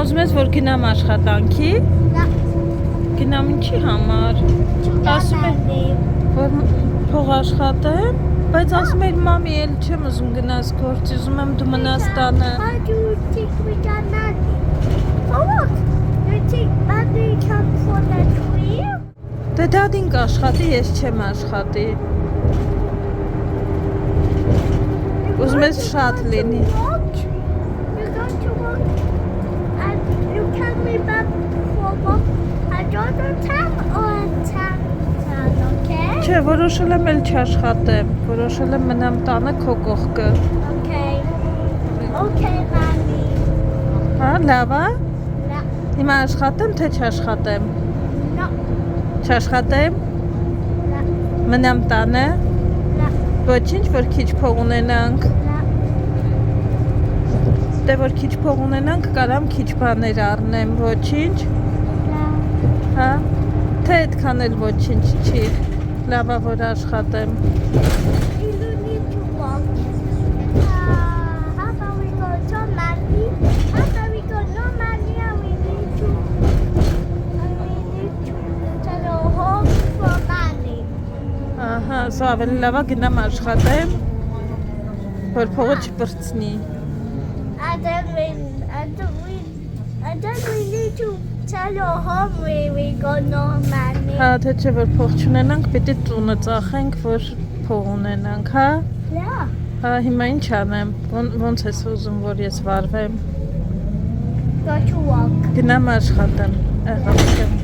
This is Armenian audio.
Ուզում ես որ գնամ աշխատանքի։ Գնամ ինչի համար։ Ասում է որ փող աշխատեմ, բայց ասում էր մամի էլ չեմ ուզում գնաս գործի, ուզում եմ դու մնաս տանը։ Դե դադին կաշխատի, ես չեմ աշխատի։ Ուզում ես շատ լինի։ Չէ, որոշել եմ էլ չաշխատեմ, որոշել եմ մնամ տանը քո կողքը։ Հա, լավ է։ Հիմա աշխատեմ, թե չաշխատեմ։ Չաշխատեմ։ Մնամ տանը։ Ոչինչ, որ քիչ փող ունենանք։ Դե որ քիչ փող ունենանք, կարամ քիչ բաներ առնեմ, ոչինչ։ Հա, թե այդքան էլ ոչինչ չի։ Լավ է որ աշխատեմ։ Ահա, սա ավելի լավ է գնամ աշխատեմ, որ փողը չպրծնի։ Հա, թե չէ որ փող չունենանք, պիտի տունը ծախենք, որ փող ունենանք, հա։ Հա, հիմա ինչ անեմ, ոնց ես ուզում, որ ես վարվեմ։ Գնամ աշխատեմ, եղավ չեմ։